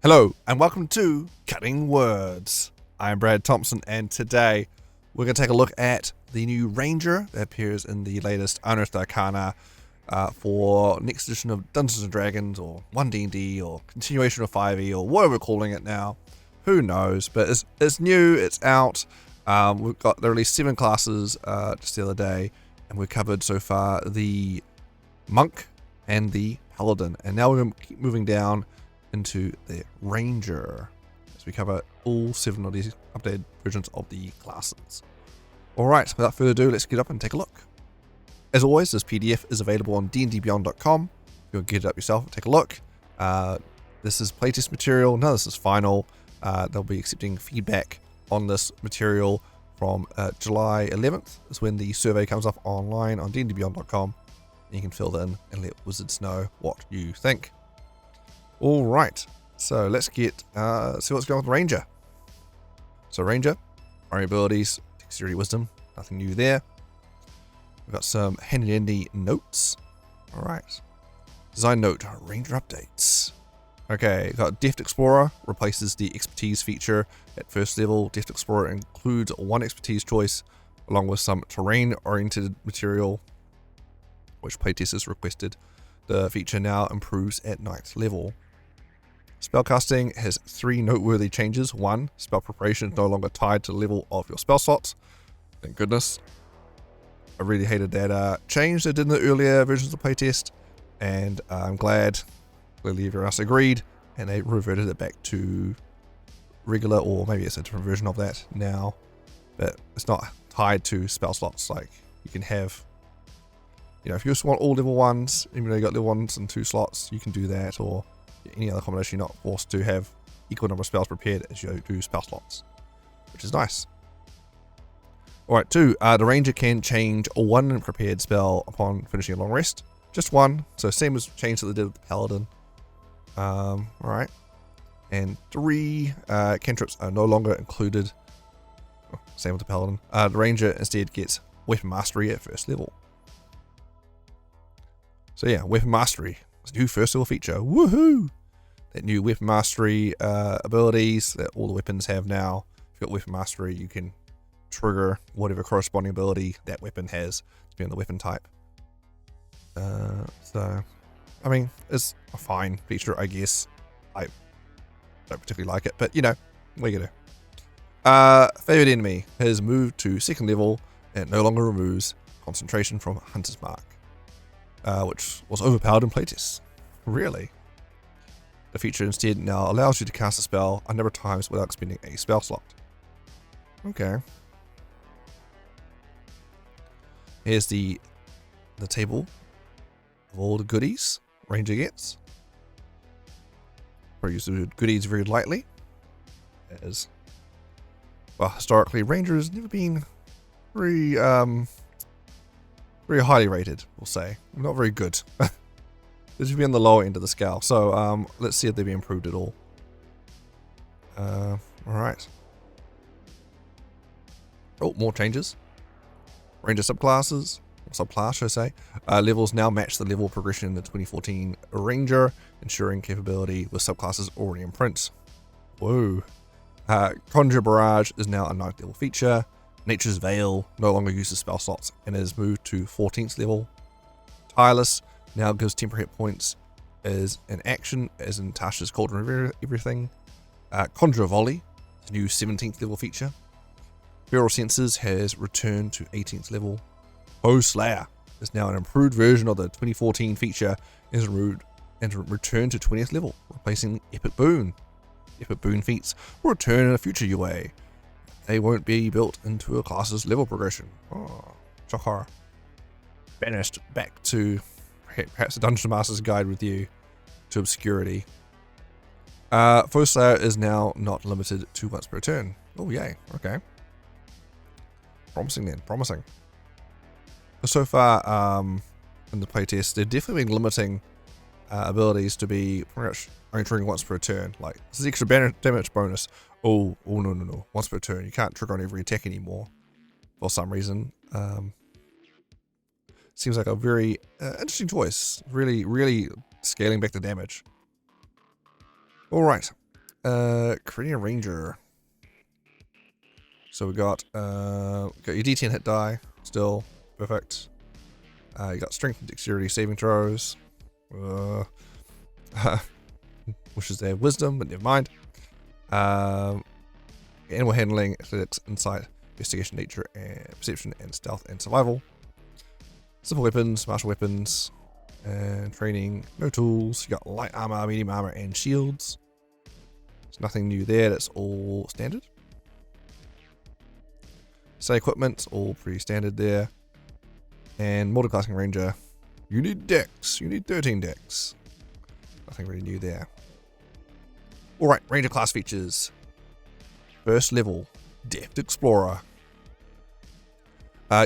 Hello and welcome to Cutting Words. I'm Brad Thompson and today we're going to take a look at the new Ranger that appears in the latest Unearthed Arcana for next edition of Dungeons & Dragons or One D&D or continuation of 5e or whatever we're calling it now. Who knows, but it's new, it's out. We've got they released 7 classes just the other day and we've covered so far the Monk and the Paladin, and now we're going to keep moving down into the Ranger as we cover all 7 of these updated versions of the classes. Alright, without further ado, let's get up and take a look. As always, this PDF is available on dndbeyond.com. You'll get it up yourself and take a look. This is playtest material, none of this is final. They'll be accepting feedback on this material from July 11th is when the survey comes up online on dndbeyond.com. You can fill that in and let wizards know what you think. Alright, so let's get see what's going on with Ranger. So Ranger, primary abilities, dexterity, wisdom, nothing new there. We've got some handy notes. Alright, design note, Ranger updates. Okay, we've got Deft Explorer replaces the expertise feature at first level. Deft Explorer includes one expertise choice along with some terrain oriented material which playtesters requested. The feature now improves at 9th level. Spellcasting has 3 noteworthy changes. 1, spell preparation is no longer tied to the level of your spell slots. Thank goodness. I really hated that change they did in the earlier versions of playtest, and I'm glad clearly everyone else agreed, and they reverted it back to regular, or maybe it's a different version of that now, but it's not tied to spell slots. Like, you can have, you know, if you just want all level 1s, even though you got level 1s and 2 slots, you can do that, or any other combination. You're not forced to have equal number of spells prepared as you do spell slots, which is nice. Alright, 2, the Ranger can change 1 prepared spell upon finishing a long rest. Just 1, so same as change that they did with the Paladin. Alright. And 3, cantrips are no longer included. Oh, same with the Paladin. The Ranger instead gets Weapon Mastery at first level. So yeah, Weapon Mastery. It's a new first level feature. Woohoo! That new Weapon Mastery abilities that all the weapons have now. If you've got Weapon Mastery, you can trigger whatever corresponding ability that weapon has, depending on the weapon type. So, I mean, it's a fine feature, I guess. I don't particularly like it, but you know, what are you gonna do? Favorite enemy has moved to 2nd level and no longer removes concentration from Hunter's Mark. Which was overpowered in playtests. Really? The feature instead now allows you to cast a spell a number of times without spending a spell slot. Okay. Here's the table of all the goodies Ranger gets. I use the goodies very lightly, as well, historically Ranger has never been very highly rated, we'll say. Not very good. This would be on the lower end of the scale. So let's see if they've been improved at all. Alright. Oh, more changes. Ranger subclasses, or subclass should I say. Levels now match the level progression in the 2014 Ranger, ensuring capability with subclasses already in print. Whoa. Conjure Barrage is now a 9th level feature. Nature's Veil no longer uses spell slots and has moved to 14th level. Tireless now gives temporary hit points as an action, as in Tasha's Cauldron of Everything. Conjure Volley is a new 17th level feature. Feral Senses has returned to 18th level. Foe Slayer is now an improved version of the 2014 feature and returned to 20th level, replacing Epic Boon. Epic Boon feats will return in a future UA. They won't be built into a class's level progression. Oh, shocker. Banished back to perhaps a Dungeon Master's Guide with you to obscurity. Foe Slayer is now not limited to once per turn. Oh, yay. Okay. Promising then. Promising. So far, in the playtest, they've definitely been limiting abilities to be pretty much only triggering once per turn. Like, this is extra damage bonus. Oh, no. Once per turn. You can't trigger on every attack anymore for some reason. Seems like a very interesting choice. Really scaling back the damage. Alright. Creating a ranger. So we got your D10 hit die, still perfect. You got strength and dexterity saving throws. Wishes they have wisdom, but never mind. Animal handling, athletics, insight, investigation, nature, and perception, and stealth and survival. Simple weapons, martial weapons, and training. No tools. You got light armor, medium armor, and shields. There's nothing new there. That's all standard. Say equipment, all pretty standard there. And multiclassing ranger. You need dex. You need 13 dex. Nothing really new there. Alright, ranger class features. First level, Depth Explorer.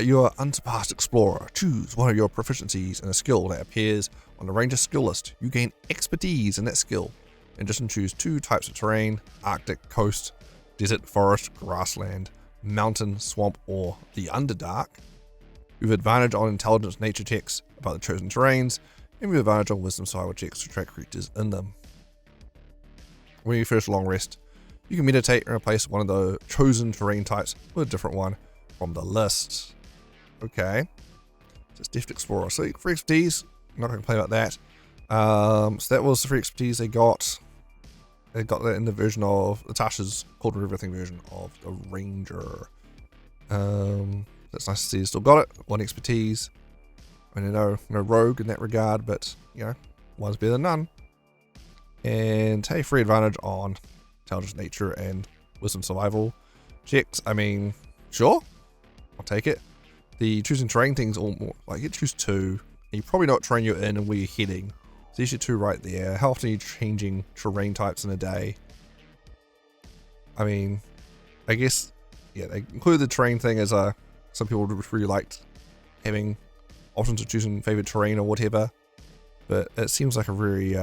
You are unsurpassed explorer. Choose one of your proficiencies in a skill that appears on the ranger skill list. You gain expertise in that skill. In addition, choose 2 types of terrain: Arctic, coast, desert, forest, grassland, mountain, swamp, or the Underdark. You have advantage on intelligence nature checks about the chosen terrains, and you have advantage on wisdom survival checks to track creatures in them. When you finish a long rest, you can meditate and replace one of the chosen terrain types with a different one from the list. Okay. So it's Depth Explorer. So free expertise, I'm not going to complain about that. So that was the free expertise they got. They got that in the version of Natasha's Called Everything version of the Ranger. That's nice to see you still got it. 1 expertise. I mean, no rogue in that regard, but you know, one's better than none. And hey, free advantage on intelligence, nature, and wisdom survival checks. I mean, sure, I'll take it. The choosing terrain things, all more like you choose 2, and you probably know what terrain you're in and where you're heading. So there's your 2 right there. How often are you changing terrain types in a day? I mean, I guess, yeah, they include the terrain thing as a. Some people really liked having options of choosing favorite terrain or whatever, but it seems like a very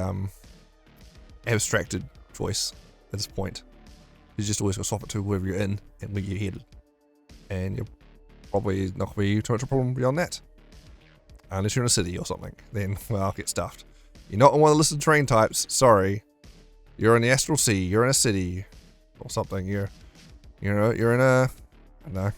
abstracted choice at this point. You just always go swap it to wherever you're in and where you're headed, and you're probably not going to be too much of a problem beyond that, unless you're in a city or something. Then well, get stuffed. You're not on one of the listed terrain types. Sorry, you're in the astral sea. You're in a city or something. You're in a, I don't know,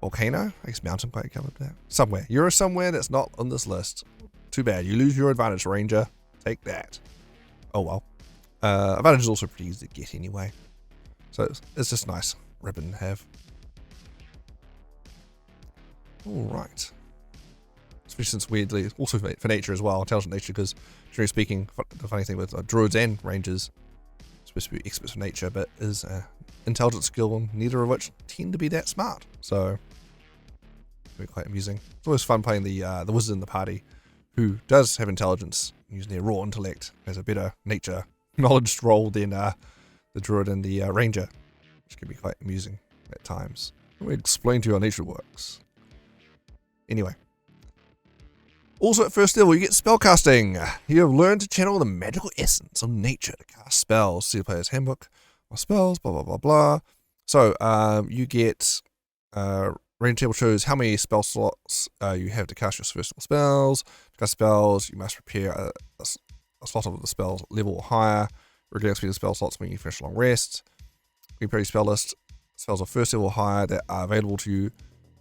volcano. I guess mountain quite covered that. Somewhere. You're somewhere that's not on this list. Too bad. You lose your advantage, Ranger. Take that. Oh well. Advantage is also pretty easy to get anyway. So it's just nice ribbon to have. Alright. Especially since weirdly, also for nature as well, intelligent nature, because generally speaking, the funny thing with druids and rangers, supposed to be experts for nature, but is intelligent skill, and neither of which tend to be that smart. So it'll be quite amusing. It's always fun playing the wizard in the party, who does have intelligence, using their raw intellect, has a better nature knowledge roll than the druid and the ranger, which can be quite amusing at times. Let me explain to you how nature works. Anyway. Also at first level, you get spellcasting. You have learned to channel the magical essence of nature to cast spells. See the player's handbook of spells, blah, blah, blah, blah. So, you get, range table shows how many spell slots you have to cast your first level spells. To cast spells, you must prepare a slot of the spell's level or higher. Regular speed of spell slots when you finish a long rest. You prepare your spell list. Spells of first level or higher that are available to you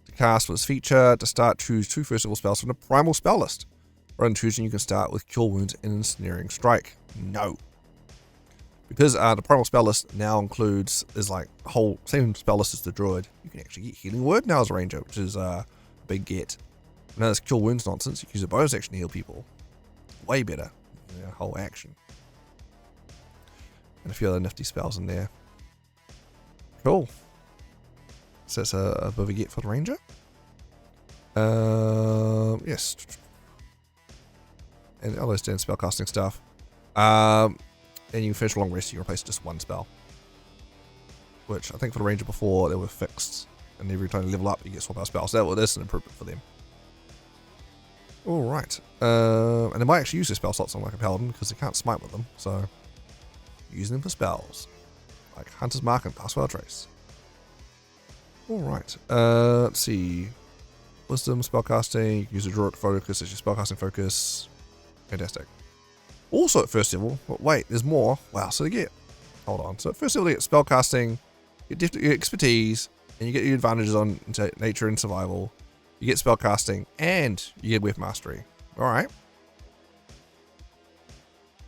to cast with this feature. To start, choose 2 first level spells from the primal spell list. Rather than choosing, you can start with Cure Wounds and Ensnaring Strike. No. Because the primal spell list now includes, is like the whole same spell list as the druid. You can actually get Healing Word now as a ranger, which is a big get. Now this Cure Wounds nonsense, you can use a bonus action to heal people. Way better than a whole action. And a few other nifty spells in there. Cool. So that's a bit of a get for the ranger. Yes. And all those standard spellcasting stuff. And you finish a long rest, you replace just 1 spell. Which I think for the ranger before they were fixed. And every time you level up, you get swap out spells. So that's an improvement for them. Alright. And they might actually use their spell slots on like a paladin because they can't smite with them. So using them for spells. Like Hunter's Mark and Password Trace. Alright. Let's see. Wisdom, spellcasting. You can use a Druid focus as your spellcasting focus. Fantastic. Also at first level, but wait, there's more. Wow, so they get, hold on. So at first level, they get spellcasting, you get expertise, and you get your advantages on nature and survival. You get spellcasting, and you get weapon mastery. All right.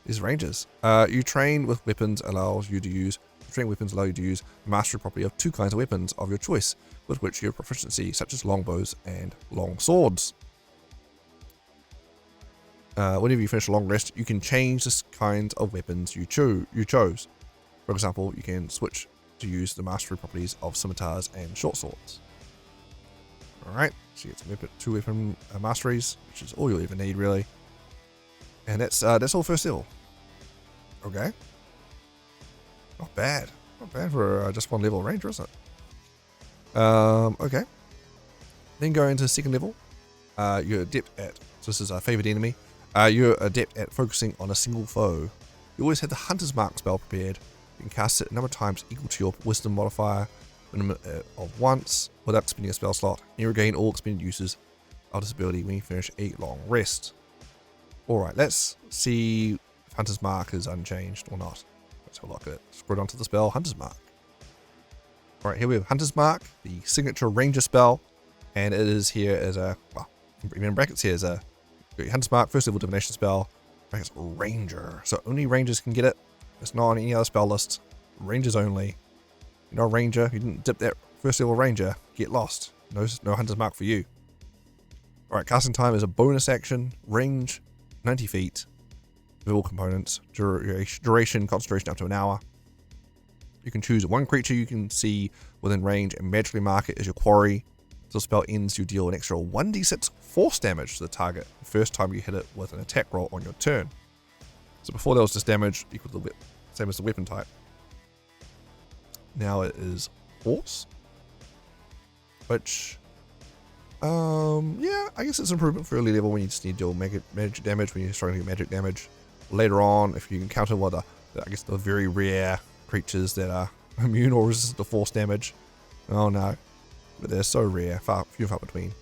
These ranges. You train with weapons allows you to use. Train weapons allow you to use the mastery property of 2 kinds of weapons of your choice, with which you have proficiency, such as longbows and long swords. Whenever you finish a long rest, you can change the kinds of weapons you chose. For example, you can switch to use the mastery properties of scimitars and short swords. Alright, so you get some 2 weapon masteries, which is all you'll ever need, really. And that's all first level. Okay. Not bad. Not bad for just 1 level ranger, is it? Okay. Then go into second level. You're adept at, so this is a favored enemy. You're adept at focusing on a single foe. You always have the Hunter's Mark spell prepared. You can cast it a number of times equal to your wisdom modifier, minimum of once, without spending a spell slot. You regain all expended uses of this ability when you finish a long rest. Alright, let's see if Hunter's Mark is unchanged or not. Let's have a look at it. Scroll down to the spell, Hunter's Mark. Alright, here we have Hunter's Mark, the signature ranger spell, and it is here as a, well, even in brackets here as a Hunter's Mark, first level divination spell, brackets ranger. So only rangers can get it. It's not on any other spell list. Rangers only. You're not a ranger, you didn't dip that first level ranger, get lost. No Hunter's Mark for you. Alright, casting time is a bonus action, range 90 feet, with all components, duration, concentration up to an hour. You can choose 1 creature you can see within range and magically mark it as your quarry. So the spell ends, you deal an extra 1d6 force damage to the target the first time you hit it with an attack roll on your turn. So before there was just damage equal to the same as the weapon type. Now it is force, which, yeah, I guess it's an improvement for early level when you just need to deal magic damage, when you're starting to get magic damage. Later on, if you encounter one of I guess the very rare creatures that are immune or resistant to force damage. Oh no, but they're so rare, few and far between.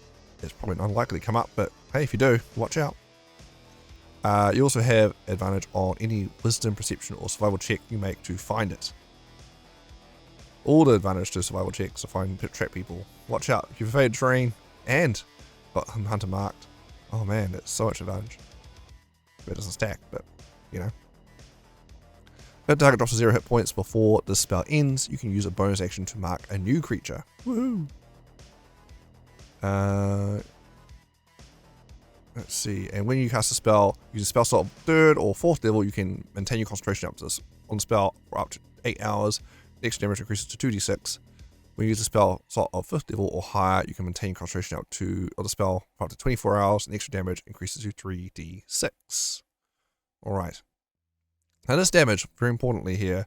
It's probably unlikely to come up, but hey, if you do, watch out. You also have advantage on any wisdom, perception, or survival check you make to find it. All the advantage to survival checks to find trap people. Watch out, if you've evaded terrain and got Hunter marked. Oh man, that's so much advantage. It doesn't stack, but you know. If the target drops to 0 hit points before the spell ends, you can use a bonus action to mark a new creature. Woohoo! Let's see, and when you cast a spell, use a spell slot of 3rd or 4th level, you can maintain your concentration up to this on the spell for up to 8 hours. The extra damage increases to 2d6. When you use a spell slot of 5th level or higher, you can maintain your concentration up to the spell for up to 24 hours, and the extra damage increases to 3d6. Alright. Now this damage, very importantly here,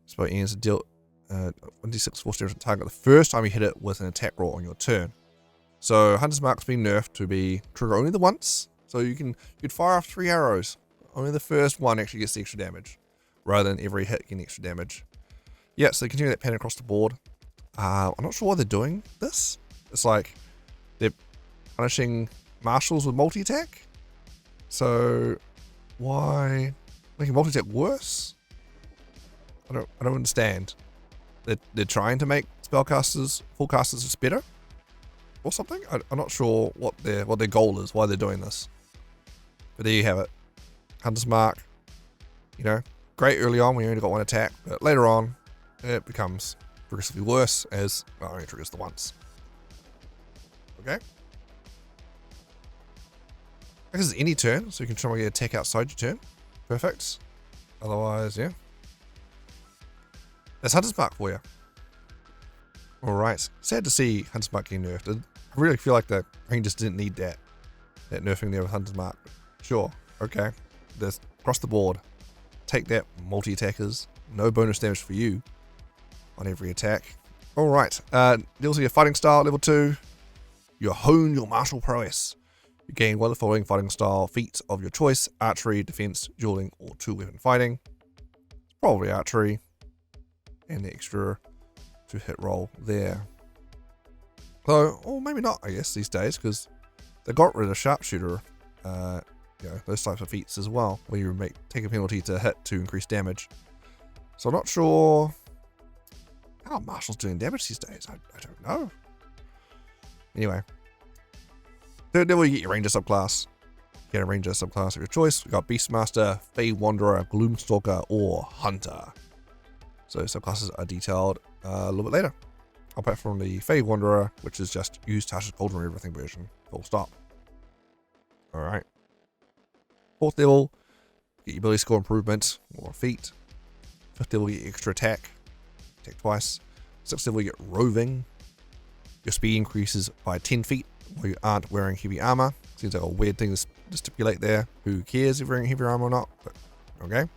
spell ends to deal 1d6 force damage to the target the first time you hit it with an attack roll on your turn. So Hunter's Mark's been nerfed to be trigger only the once, so you'd fire off 3 arrows. Only the first one actually gets the extra damage, rather than every hit getting extra damage. Yeah, so they continue that pattern across the board. I'm not sure why they're doing this. It's like they're punishing marshals with multi-attack. So why making multi-attack worse? I don't understand. They're trying to make spellcasters, full casters just better, or something. I'm not sure what their goal is, why they're doing this. But there you have it. Hunter's Mark, you know, great early on when you only got 1 attack, but later on it becomes progressively worse as, well, it only triggers the once. Okay. This is any turn, so you can try and get attack outside your turn. Perfect. Otherwise, yeah. That's Hunter's Mark for you. Alright. Sad to see Hunter's Mark getting nerfed. I really feel like the Rangers didn't need that nerfing there with Hunter's Mark. Sure. Okay. Just across the board. Take that, multi-attackers. No bonus damage for you on every attack. Alright. Deals with your fighting style, level 2. You hone your martial prowess. You gain one of the following fighting style feats of your choice: archery, defense, dueling, or 2-weapon fighting. Probably archery. And the extra 2-hit roll there. So, or maybe not, I guess, these days, because they got rid of sharpshooter those types of feats as well, where you take a penalty to hit to increase damage. So I'm not sure how Marshal's doing damage these days. I don't know. Anyway, third level you get your Ranger subclass. Get a Ranger subclass of your choice. We've got Beastmaster, Fey Wanderer, Gloomstalker, or Hunter. So subclasses are detailed a little bit later. Apart from the Fey Wanderer, which is just use Tasha's Cauldron everything version. Full stop. Alright. Fourth level, get your ability score improvement or feat. Fifth level, you get extra attack. Attack twice. Sixth level, you get roving. Your speed increases by 10 feet while you aren't wearing heavy armor. Seems like a weird thing to stipulate there. Who cares if you're wearing heavy armor or not? But okay.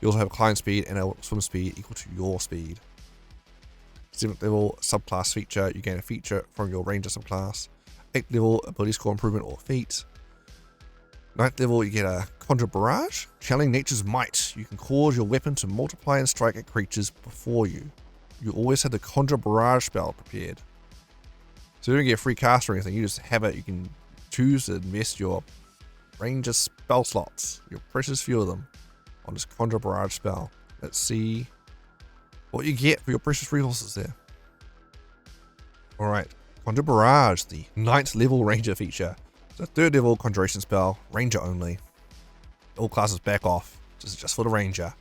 You also have a climb speed and a swim speed equal to your speed. 7th level subclass feature, you gain a feature from your Ranger subclass. 8th level ability score improvement or feat. 9th level, you get a Conjure Barrage. Channeling Nature's Might. You can cause your weapon to multiply and strike at creatures before you. You always have the Conjure Barrage spell prepared. So you don't get a free cast or anything, you just have it. You can choose to invest your Ranger spell slots, your precious few of them, on this Conjure Barrage spell. Let's see what you get for your precious resources there. Alright, Conjure Barrage, the 9th level Ranger feature. It's a 3rd level conjuration spell, Ranger only. All classes back off, this is just for the Ranger.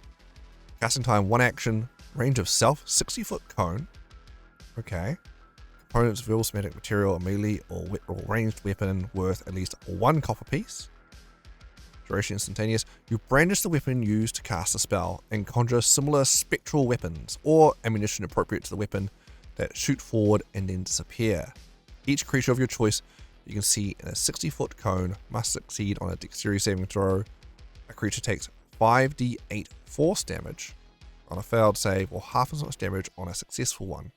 Casting time 1 action, range of self 60-foot cone. Okay. Components of Semantic Material, a melee or ranged weapon worth at least 1 copper piece. Duration instantaneous. You brandish the weapon used to cast a spell and conjure similar spectral weapons or ammunition appropriate to the weapon that shoot forward and then disappear. Each creature of your choice you can see in a 60-foot cone must succeed on a dexterity saving throw. A creature takes 5d8 force damage on a failed save or half as much damage on a successful one.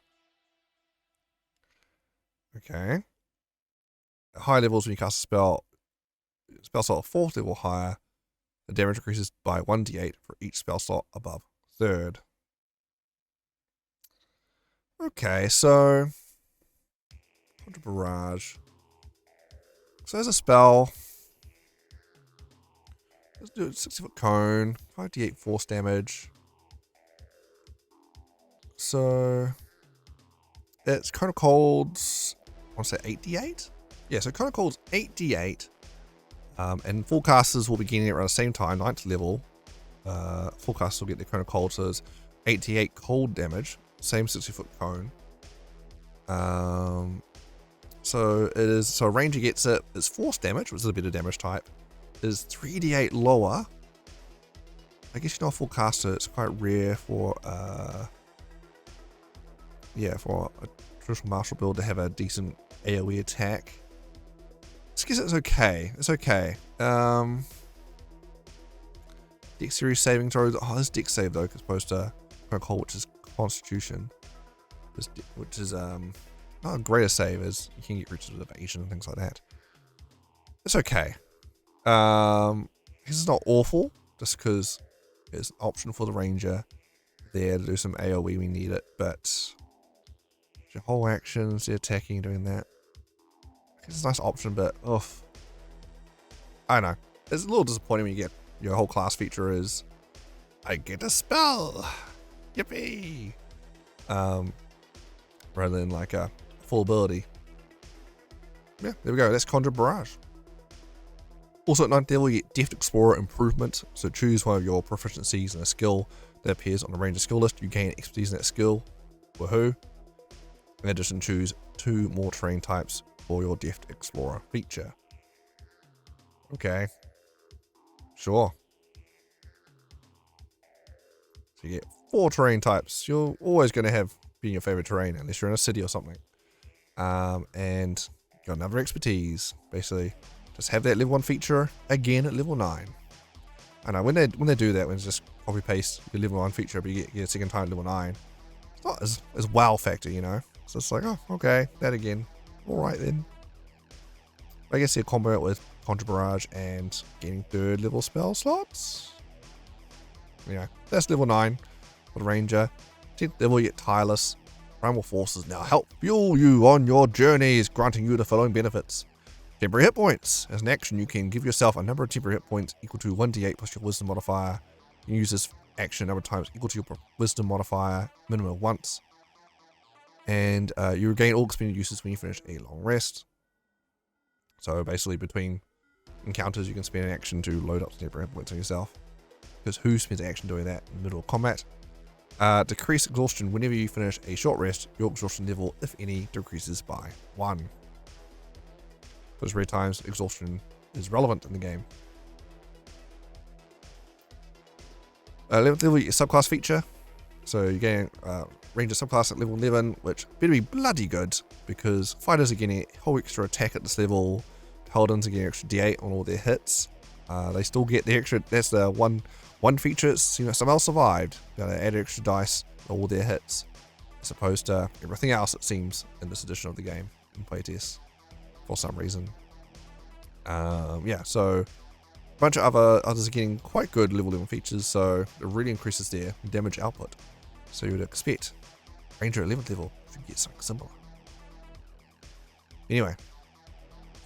Okay. At high levels, when you cast a spell slot 4th level higher, the damage increases by 1d8 for each spell slot above 3rd. Okay, so Conjure Barrage. So there's a spell. Let's do a 60-foot cone, 5d8 force damage. So it's kind of cold. I want to say 8d8? Yeah, so kind of cold's 8d8. And full casters will be getting it around the same time, 9th level. Full casters will get their kind of cold, so it's 8d8 cold damage, same 60-foot cone. So a Ranger gets it, it's force damage, which is a bit of damage type, is 3d8 lower. I guess you're not a full caster, it's quite rare for for a traditional martial build to have a decent AoE attack. I guess it's okay. It's okay. Dexterity saving throws. Oh, this dex save though, as opposed to Protocol, which is Constitution. Which is not a greater save, as you can get creatures with evasion and things like that. It's okay. This is not awful, just because it's an option for the Ranger there to do some AoE. We need it, but your whole actions, the attacking, doing that. It's a nice option, but I don't know. It's a little disappointing when you get your whole class feature is I get a spell. Yippee! Rather than like a full ability. Yeah, there we go. That's Conjure Barrage. Also at 9th level, you get Deft Explorer improvement. So choose one of your proficiencies in a skill that appears on the Ranger skill list. You gain expertise in that skill. Woohoo! In addition, choose 2 more terrain types for your Deft Explorer feature. Okay. Sure. So you get 4 terrain types. You're always going to have be your favorite terrain, unless you're in a city or something. And you got another expertise. Basically, just have that level 1 feature again at level 9. I know when they do that, when it's just copy paste your level 1 feature, but you get your second time at level 9. It's not as wow factor, you know. So it's like, oh, okay, that again. Alright then. I guess you combo it with Conjure Barrage and getting 3rd level spell slots. Yeah, that's level 9 for the Ranger. 10th level, you get Tireless. Primal Forces now help fuel you on your journeys, granting you the following benefits. Temporary hit points. As an action, you can give yourself a number of temporary hit points equal to 1d8 plus your wisdom modifier. You can use this action a number of times equal to your wisdom modifier, minimum of once. And you regain all expended uses when you finish a long rest. So basically between encounters you can spend an action to load up some temporary hit points on yourself. Because who spends an action doing that in the middle of combat? Decrease exhaustion whenever you finish a short rest. Your exhaustion level, if any, decreases by 1. Those rare times exhaustion is relevant in the game. 11th level, your subclass feature. So you're getting Ranger subclass at level 11, which better be bloody good, because fighters are getting a whole extra attack at this level. Paladins are getting extra d8 on all their hits. They still get the extra, that's the one feature, somehow survived. They add extra dice on all their hits, as opposed to everything else it seems in this edition of the game in playtest for some reason. Yeah, so a bunch of others are getting quite good level 11 features, so it really increases their damage output. So you would expect Ranger at 11th level should get something similar. Anyway,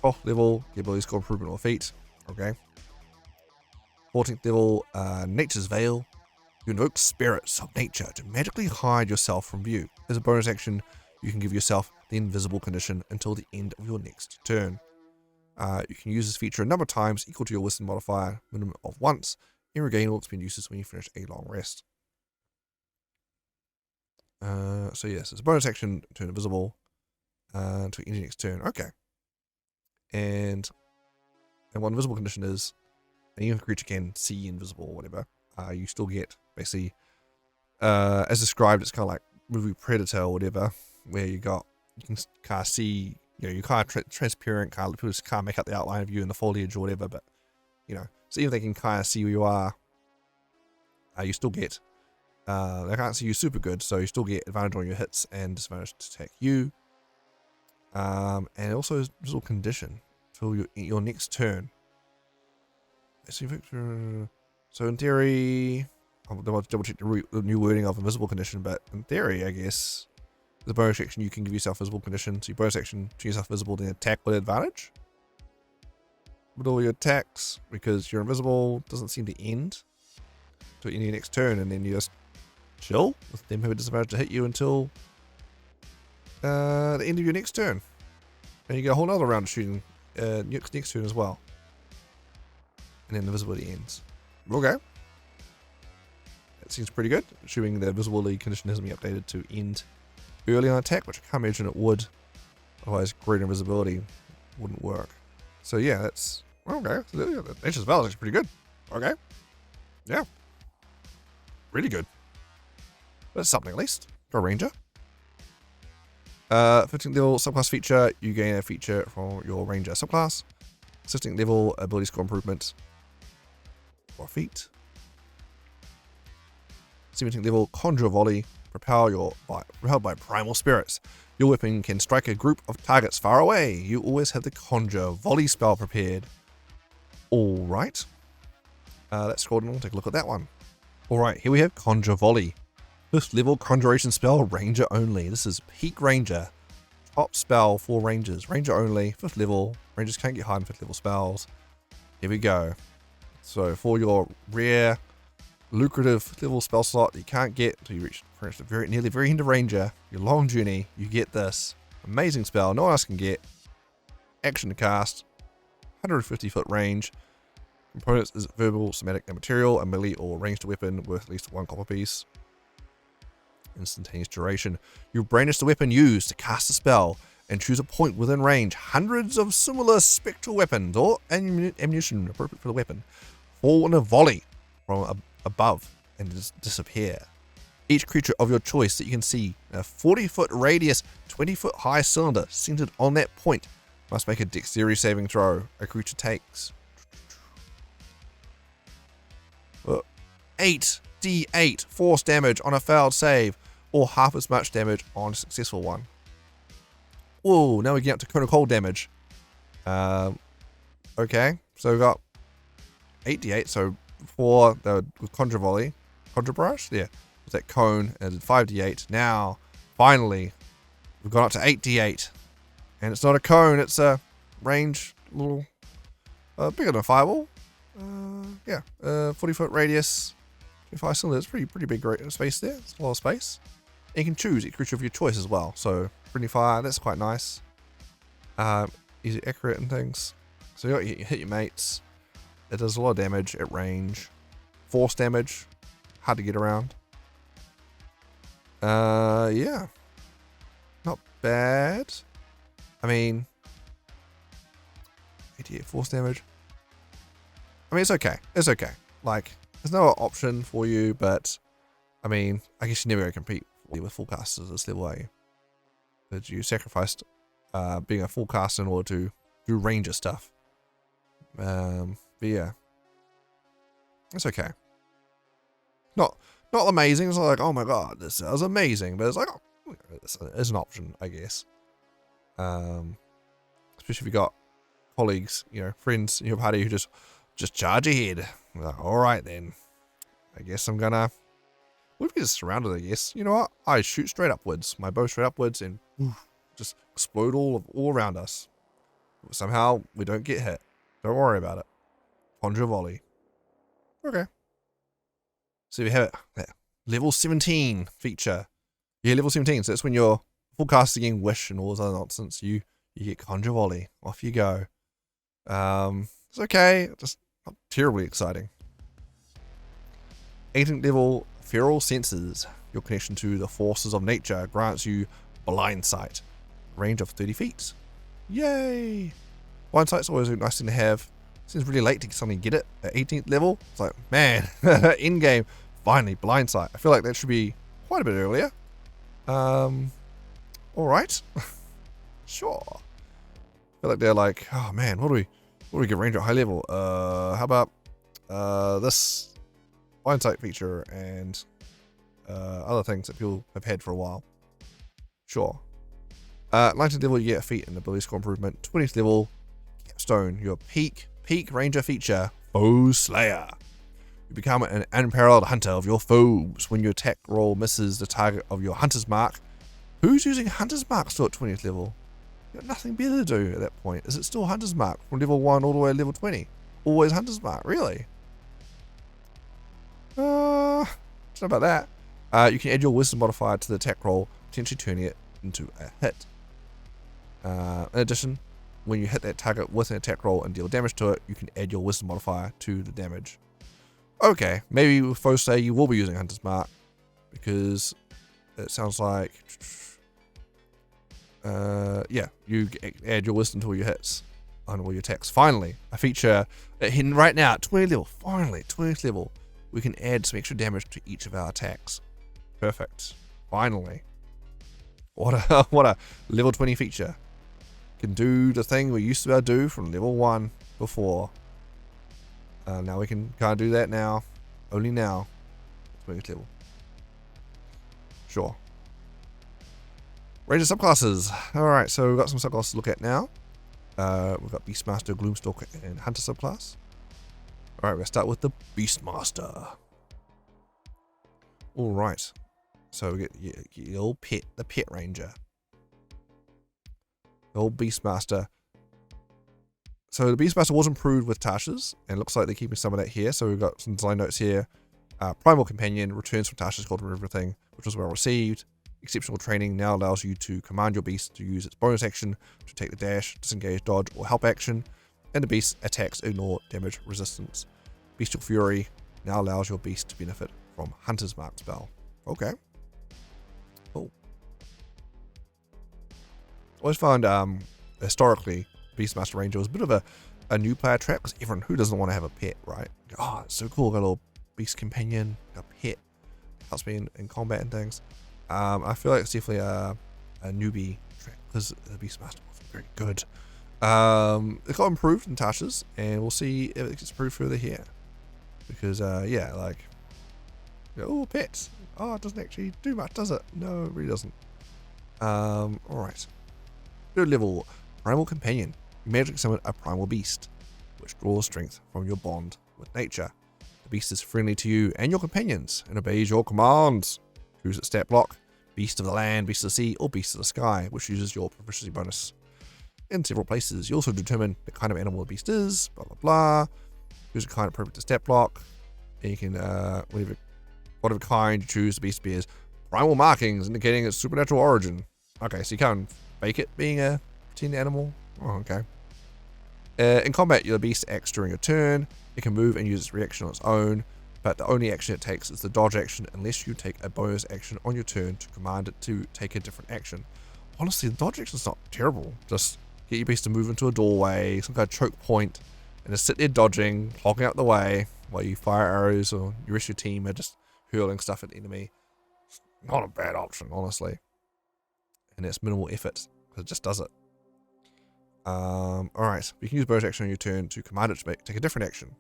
12th level, the ability score improvement or feat. Okay. 14th level, Nature's Veil. You invoke spirits of nature to magically hide yourself from view. As a bonus action, you can give yourself the invisible condition until the end of your next turn. You can use this feature a number of times equal to your wisdom modifier, minimum of once, and regain all expended uses when you finish a long rest. So yes, it's a bonus action, turn invisible to end your next turn. Okay. And what invisible condition is, and even if a creature can see invisible or whatever, you still get basically, as described, it's kind of like movie Predator or whatever, where you can kind of see, you're kind of transparent, people just can't make out the outline of you in the foliage or whatever, but, so even if they can kind of see who you are, you still get, they can't see you super good, so you still get advantage on your hits and disadvantage to attack you. And also invisible condition till your next turn. So in theory, I'll double check the new wording of invisible condition, but in theory, I guess, the bonus action you can give yourself visible condition. So your bonus action to yourself visible, then attack with advantage with all your attacks, because you're invisible doesn't seem to end to your next turn, and then you just chill with them who are disadvantaged to hit you until the end of your next turn, and you get a whole other round of shooting next turn as well. And then the visibility ends. Okay. That seems pretty good. Assuming the visibility condition hasn't been updated to end early on attack, which I can't imagine it would. Otherwise, greater invisibility wouldn't work. So yeah, that's okay. So Nature's Veil is actually pretty good. Okay. Yeah. Really good. That's something at least. For a Ranger. 15th level subclass feature, you gain a feature from your Ranger subclass. 16th level ability score improvement or feat. 17th level Conjure Volley, propelled by primal spirits. Your weapon can strike a group of targets far away. You always have the Conjure Volley spell prepared. Alright. Let's scroll down and take a look at that one. Alright, here we have Conjure Volley. 5th level conjuration spell, Ranger only. This is peak Ranger. Top spell for Rangers. Ranger only, 5th level. Rangers can't get high in 5th level spells. Here we go. So for your rare, lucrative 5th level spell slot that you can't get until you reach nearly the very end of Ranger, your long journey, you get this amazing spell no one else can get. Action to cast, 150 foot range. Components is verbal, somatic, and material. A melee or ranged weapon worth at least 1 copper piece. Instantaneous duration. You brandish the weapon used to cast a spell and choose a point within range. Hundreds of similar spectral weapons or ammunition appropriate for the weapon fall in a volley from above and just disappear. Each creature of your choice that you can see in a 40-foot radius, 20-foot high cylinder centered on that point must make a dexterity saving throw. A creature takes 8d8 force damage on a failed save, or half as much damage on a successful one. Whoa, now we get up to Cone Cold damage. Okay, so we've got 8d8, so for the Conjure Volley, Conjure Brush, yeah, with that cone, and did 5d8. Now, finally, we've gone up to 8d8. And it's not a cone, it's a range little bigger than a fireball. Yeah, 40-foot radius, 25 cylinders. Pretty big space there. It's a lot of space. And you can choose each creature of your choice as well. So friendly fire, that's quite nice. Easy accurate and things. So you hit your mates. It does a lot of damage at range. Force damage, hard to get around. Yeah, not bad. I mean, 88 force damage. I mean, it's okay. It's okay. Like, there's no option for you, but I mean, I guess you never go compete with full casters at this level, are you? Because you sacrificed being a full caster in order to do ranger stuff. But yeah, it's okay. Not amazing. It's not like, oh my god, this is amazing, but it's like, oh, it's an option, I guess. Especially if you got colleagues, you know, friends in your party who just charge ahead. Like, all right then, I guess I'm gonna. We've just surrounded, I guess. You know what? I shoot straight upwards, my bow straight upwards, and just explode all around us. Somehow we don't get hit. Don't worry about it. Conjure volley. Okay. So we have it. Level 17 feature. Yeah, level 17. So that's when you're full casting Wish and all this other nonsense. You get Conjure Volley. Off you go. It's okay. Just not terribly exciting. 18th level Feral Senses. Your connection to the forces of nature grants you Blind Sight. Range of 30 feet. Yay! Blind Sight's always a nice thing to have. Seems really late to suddenly get it at 18th level. It's like, man, in game, finally, Blind Sight. I feel like that should be quite a bit earlier. Alright. Sure. I feel like they're like, oh man, what do we get range at high level? How about this Blind Sight feature and other things that people have had for a while. Sure. 19th level, you get a feat and ability score improvement. 20th level, Capstone, your peak ranger feature, Foe Slayer. You become an unparalleled hunter of your foes. When your attack roll misses the target of your hunter's mark. Who's using hunter's mark still at 20th level? You got nothing better to do at that point. Is it still hunter's mark from level 1 all the way to level 20? Always hunter's mark, really? Don't know about that. You can add your wisdom modifier to the attack roll, potentially turning it into a hit. In addition, when you hit that target with an attack roll and deal damage to it, you can add your wisdom modifier to the damage. Okay, maybe with Foe Slayer you will be using hunter's mark, because it sounds like, yeah, you add your wisdom to all your hits on all your attacks. Finally, a feature hidden right now at 20th level. Finally, 20th level, we can add some extra damage to each of our attacks. Perfect. Finally. What a level 20 feature. Can do the thing we used to be able to do from level 1 before. Now we can kind of do that now. Only now. 20th level. Sure. Ranger subclasses. Alright, so we've got some subclasses to look at now. We've got Beastmaster, Gloomstalker, and Hunter subclass. Alright, we'll start with the Beastmaster. Alright. So we get your old pet, the Pet Ranger. The old Beastmaster. So the Beastmaster was improved with Tasha's, and it looks like they're keeping some of that here. So we've got some design notes here. Primal Companion returns from Tasha's Cauldron of Everything, which was well received. Exceptional training now allows you to command your beast to use its bonus action to take the dash, disengage, dodge, or help action, and the beast's attacks ignore damage resistance. Bestial Fury now allows your beast to benefit from Hunter's Mark spell. Okay. Cool. Always found historically Beastmaster Ranger was a bit of a new player trap, because everyone who doesn't want to have a pet, right? Oh, it's so cool, got a little beast companion, a pet, helps me in combat and things. I feel like it's definitely a newbie trap, because the Beastmaster was very good. It got improved in Tasha's, and we'll see if it gets improved further here. Because, yeah, like, oh, pets. Oh, it doesn't actually do much, does it? No, it really doesn't. Alright. Third level, Primal Companion. You magic summon a primal beast, which draws strength from your bond with nature. The beast is friendly to you and your companions, and obeys your commands. Choose its stat block, Beast of the Land, Beast of the Sea, or Beast of the Sky, which uses your proficiency bonus. in several places. You also determine the kind of animal the beast is, blah blah blah. Choose a kind appropriate to stat block. And you can, whatever kind you choose, the beast bears primal markings indicating its supernatural origin. Okay, so you can't fake it being a pretend animal. Oh, okay. In combat, your beast acts during a turn. It can move and use its reaction on its own, but the only action it takes is the dodge action unless you take a bonus action on your turn to command it to take a different action. Honestly, the dodge action is not terrible. Just get your beast to move into a doorway, some kind of choke point, and just sit there dodging, clogging out the way while you fire arrows or the rest of your team are just hurling stuff at the enemy. Not a bad option, honestly. And it's minimal effort, because it just does it. Alright, you can use bonus action on your turn to command it to take a different action.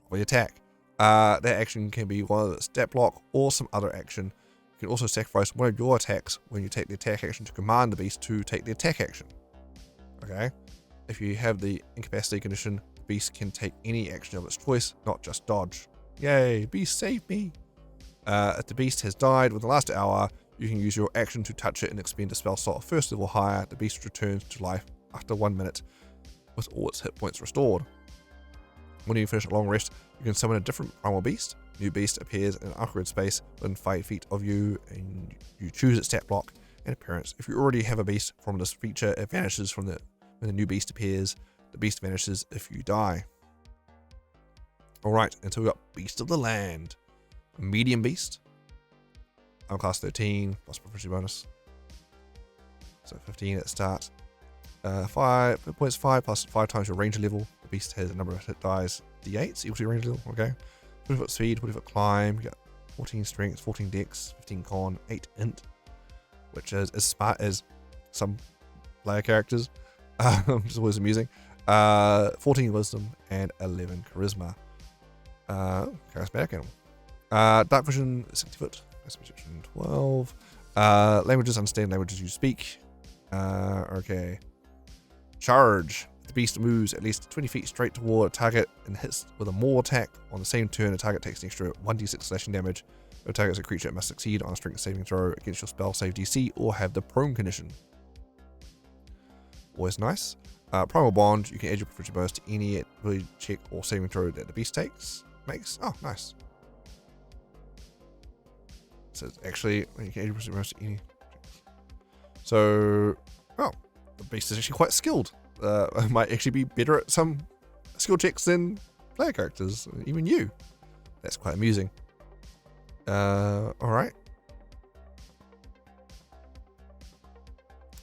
Probably attack. That action can be one of the stat block or some other action. You can also sacrifice one of your attacks when you take the attack action to command the beast to take the attack action. Okay? If you have the incapacity condition, the beast can take any action of its choice, not just dodge. Yay, beast save me! If the beast has died within the last hour, you can use your action to touch it and expend a spell slot first level higher. The beast returns to life after 1 minute with all its hit points restored. When you finish a long rest, you can summon a different primal beast. New beast appears in an awkward space within 5 feet of you, and you choose its stat block and appearance. If you already have a beast from this feature, it vanishes when the new beast appears. The beast vanishes if you die. Alright, until we got Beast of the Land. Medium beast. I'm class 13, plus proficiency bonus. So 15 at the start. 5 hit points, 5 plus 5 times your ranger level. The beast has a number of hit dice, d8s equal to your ranger level. Okay. 20 foot speed, 20 foot climb. You got 14 strength, 14 dex, 15 con, 8 int, which is as smart as some player characters, which is always amusing. 14 wisdom and 11 charisma. Charismatic animal. Dark vision, 60 foot. Vision 12. Languages, understand languages you speak. Okay. Charge. The beast moves at least 20 feet straight toward a target and hits with a maul attack. On the same turn, the target takes an extra 1d6 slashing damage. If the target is a creature, it must succeed on a strength saving throw against your spell save DC or have the prone condition. Always nice. Primal Bond, you can add your proficiency bonus to any ability check or saving throw that the beast makes. Oh, nice. So it's actually, you can add your proficiency bonus to any. So, oh, the beast is actually quite skilled. It might actually be better at some skill checks than player characters, even you. That's quite amusing. Alright.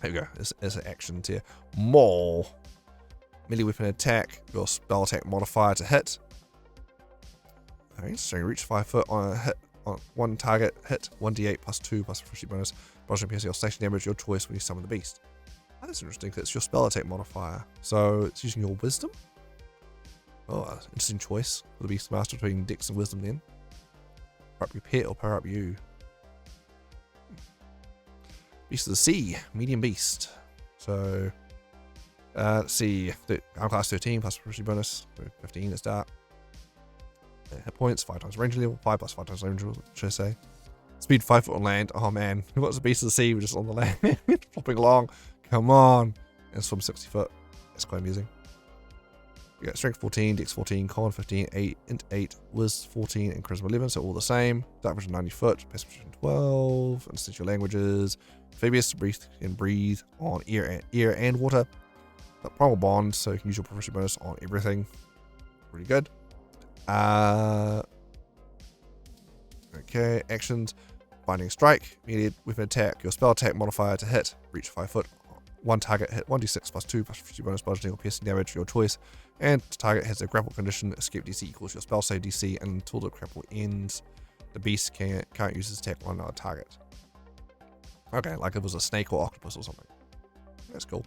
There we go. There's an action here. Maul. Melee weapon attack. Your spell attack modifier to hit. Okay, so you reach 5 foot on a hit. On one target hit, 1d8 plus 2 plus proficiency bonus. Bonus piercing or slashing damage, your choice when you summon the beast. Oh, that's interesting because it's your spell attack modifier. So it's using your wisdom. Oh, interesting choice for the beast master between dex and wisdom then. Power up your pet or power up you. Beast of the Sea, medium beast. So, let's see. I'm class 13 plus proficiency bonus. So 15 at start. Hit points, 5 times ranger level, 5 plus 5 times ranger level, should I say. Speed 5 foot on land. Oh man, what's the beast of the sea? We're just on the land, flopping along. Come on. And swim 60 foot. That's quite amusing. You got strength 14, dex 14, con 15, 8, int 8, wiz 14, and charisma 11, so all the same. Dark vision 90 foot, perception 12, instinctual languages. Amphibious, breathe on air and water. But primal bond, so you can use your proficiency bonus on everything. Really good. Okay, actions. Binding strike, immediate weapon attack, your spell attack modifier to hit, reach 5 foot, one target hit, 1d6 plus 2 plus 50 bonus bludgeoning or piercing damage, your choice, and the target has a grapple condition, escape DC equals your spell save DC, and until the grapple ends, the beast can't use his attack on another target. Okay, like if it was a snake or octopus or something. That's cool.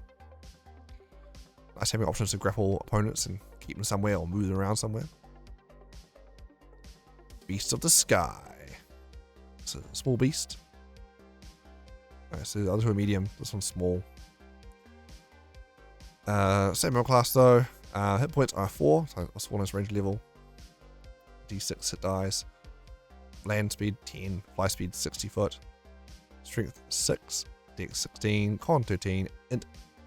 Nice having options to grapple opponents and keep them somewhere or move them around somewhere. Beast of the Sky. It's a small beast. Alright, so the other two are medium. This one's small. Same metal class though. Hit points are 4, so a smallness range level. D6 hit dice. Land speed 10. Fly speed 60 foot. Strength 6. Dex 16. Con 13. Int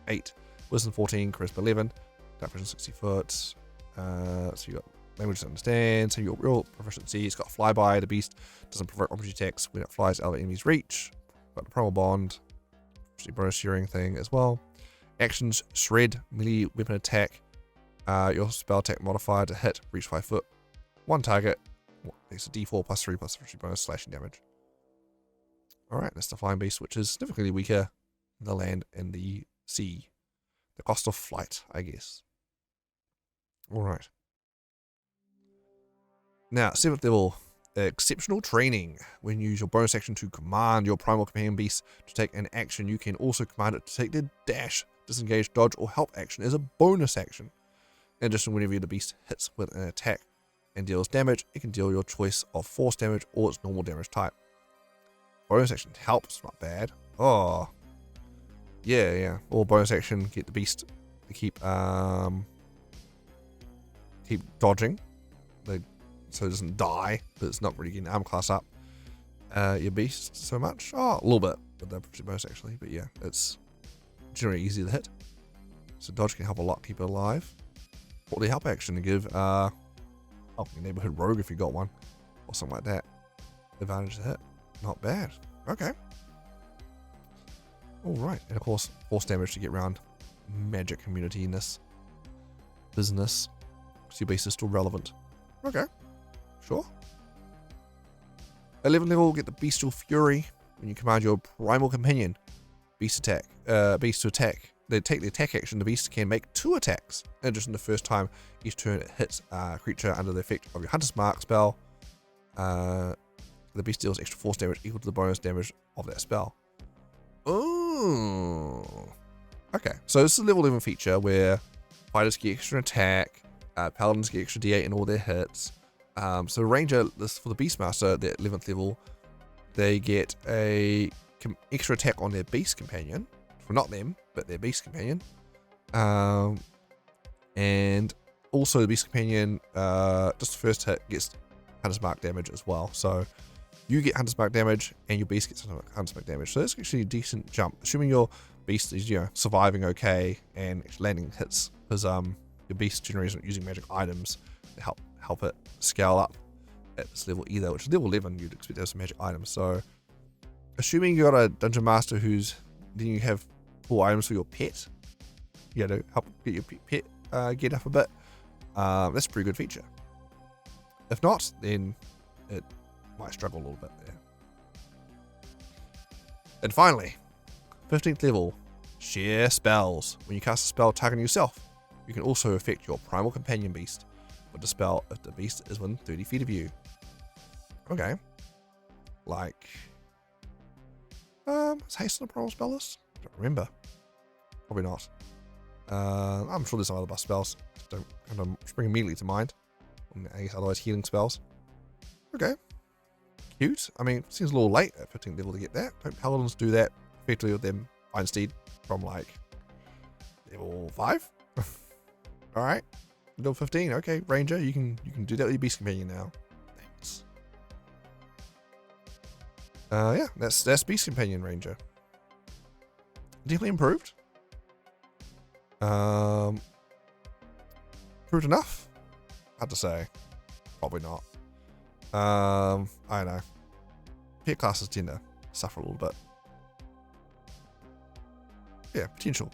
8. Wisdom 14, Charisma 11, Dark Vision 60 foot. So you got language to understand. So your real proficiency. It's got flyby. The beast doesn't provoke opportunity attacks when it flies out of enemy's reach. Got the primal bond, bonus shearing thing as well. Actions: shred, melee weapon attack. Your spell attack modifier to hit, reach 5 foot. One target. It's a D4 plus 3 plus 3 bonus slashing damage. Alright, that's the flying beast, which is significantly weaker than the land and the sea. The cost of flight, I guess. Alright. Now, 7th level. Exceptional training. When you use your bonus action to command your primal companion beast to take an action, you can also command it to take the dash, disengage, dodge, or help action as a bonus action. In addition, whenever the beast hits with an attack and deals damage, it can deal your choice of force damage or its normal damage type. Bonus action helps, not bad. Oh, yeah. Or bonus action, get the beast to keep dodging, so it doesn't die, but it's not really getting arm class up your beast so much. Oh, a little bit with the bonus actually, but yeah, it's generally easy to hit. So dodge can help a lot keep it alive. Or the help action to give your neighborhood rogue if you got one, or something like that. Advantage to hit. Not bad. Okay. Alright, and of course, force damage to get around magic community in this business. So your beast is still relevant. Okay. Sure. 11th level, get the Bestial Fury. When you command your primal companion, beast to attack. They take the attack action, the beast can make 2 attacks. In addition, the first time each turn it hits a creature under the effect of your Hunter's Mark spell, the beast deals extra force damage equal to the bonus damage of that spell. Oh. Okay, so this is a level 11 feature where fighters get extra attack, paladins get extra D8 in all their hits. So Ranger, this for the Beastmaster, the 11th level, they get a extra attack on their beast companion. Well, not them, but their beast companion. And also the beast companion, just the first hit gets Hunter's Mark damage as well. So you get Hunter's Mark damage and your beast gets Hunter's Mark damage. So that's actually a decent jump, assuming your beast is, surviving okay and landing hits, because your beast generally isn't using magic items to help it scale up at this level either, which is level 11, you'd expect to have some magic items. So assuming you got a dungeon master then you have cool items for your pet, to help get your pet get up a bit, that's a pretty good feature. If not, then it might struggle a little bit there. And finally, 15th level, share spells. When you cast a spell targeting yourself, you can also affect your primal companion beast with the spell if the beast is within 30 feet of you. Okay. Like, is haste on a primal spell list? I don't remember. Probably not. I'm sure there's some other buff spells. Just don't kind of spring immediately to mind. I guess otherwise healing spells. Okay. Cute. I mean, it seems a little late at 15th level to get that. Don't paladins do that effectively with them Einstein from like level 5? Alright. Level 15. Okay, Ranger, you can do that with your beast companion now. Thanks. Yeah, that's beast companion Ranger. Definitely improved. Improved enough? Hard to say. Probably not. I don't know. Pet classes tend to suffer a little bit. Yeah, potential.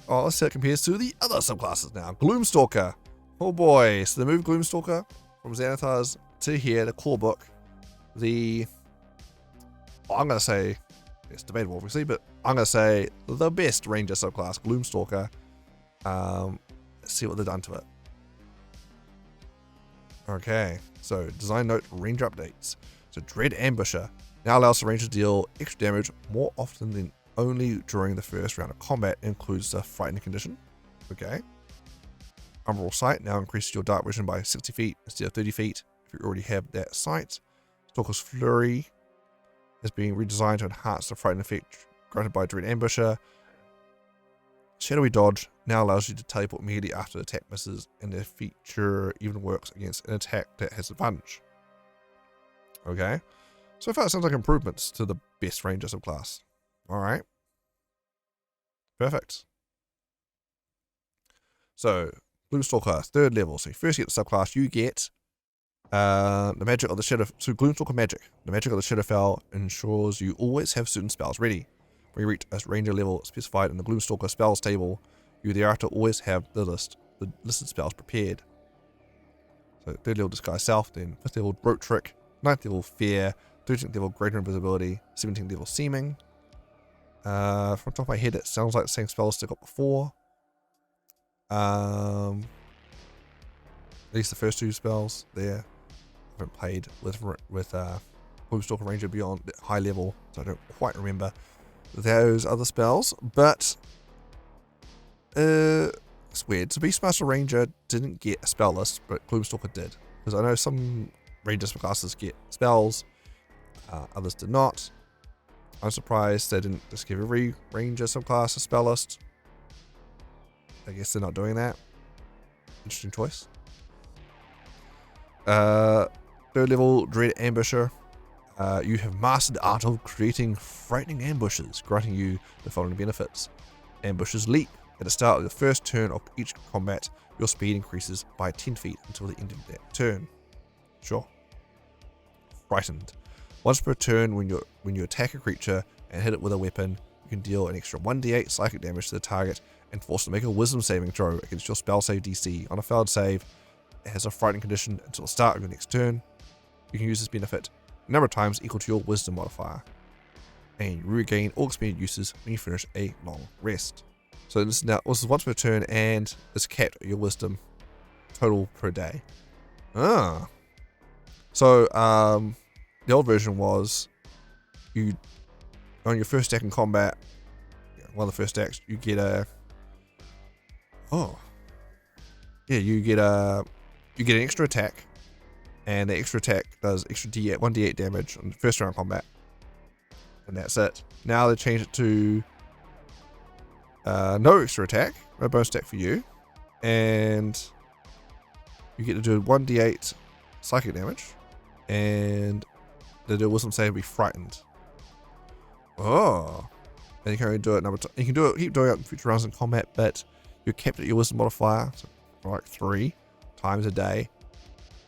Oh, let's see how it compares to the other subclasses now. Gloomstalker. Oh boy. So they moved Gloomstalker from Xanathar's to here, the core book. I'm going to say, it's debatable obviously, but I'm going to say the best Ranger subclass, Gloomstalker. Let's see what they've done to it. Okay, so design note, Ranger updates. So Dread Ambusher now allows the Ranger to deal extra damage more often than only during the first round of combat, includes the frightening condition. Okay. Umbral Sight now increases your dark vision by 60 feet instead of 30 feet if you already have that sight. Stalker's Flurry is being redesigned to enhance the frightening effect granted by Dread Ambusher. Shadowy Dodge now allows you to teleport immediately after the attack misses, and the feature even works against an attack that has advantage. Okay. So far it sounds like improvements to the best Ranger subclass. Alright. Perfect. So, Gloomstalker, 3rd level. So you first get the subclass, you get the magic of the Shadow. So Gloomstalker magic. The magic of the Shadowfell ensures you always have certain spells ready. When you reach a ranger level specified in the Gloomstalker spells table, you thereafter always have the listed spells prepared. So 3rd level Disguise Self, then 5th level Rope Trick, 9th level Fear, 13th level Greater Invisibility, 17th level Seeming. From the top of my head, it sounds like the same spells I got before. At least the first 2 spells there. I haven't played with Gloomstalker Ranger beyond high level, so I don't quite remember those other spells. But it's weird. So Beastmaster Ranger didn't get a spell list, but Gloomstalker did. Because I know some Ranger subclasses get spells, others did not. I'm surprised they didn't just give every Ranger subclass a spell list. I guess they're not doing that. Interesting choice. 3rd level Dread Ambusher. You have mastered the art of creating frightening ambushes, granting you the following benefits. Ambushes leap. At the start of the first turn of each combat, your speed increases by 10 feet until the end of that turn. Sure. Frightened. Once per turn, when you attack a creature and hit it with a weapon, you can deal an extra 1d8 psychic damage to the target and force it to make a wisdom saving throw against your spell save DC. On a failed save, it has a frightening condition until the start of your next turn. You can use this benefit a number of times equal to your wisdom modifier. And you regain all expended uses when you finish a long rest. So this is once per turn and it's capped at your wisdom total per day. So the old version was you on your first stack in combat, one of the first stacks, you get a you get an extra attack, and the extra attack does extra 1d8 damage on the first round of combat, and that's it. Now they changed it to no extra attack, no bonus attack for you, and you get to do 1d8 psychic damage, and they do wisdom save, be frightened. And you can only do it you can keep doing it in future rounds in combat, but you're kept at your wisdom modifier for like 3 times a day,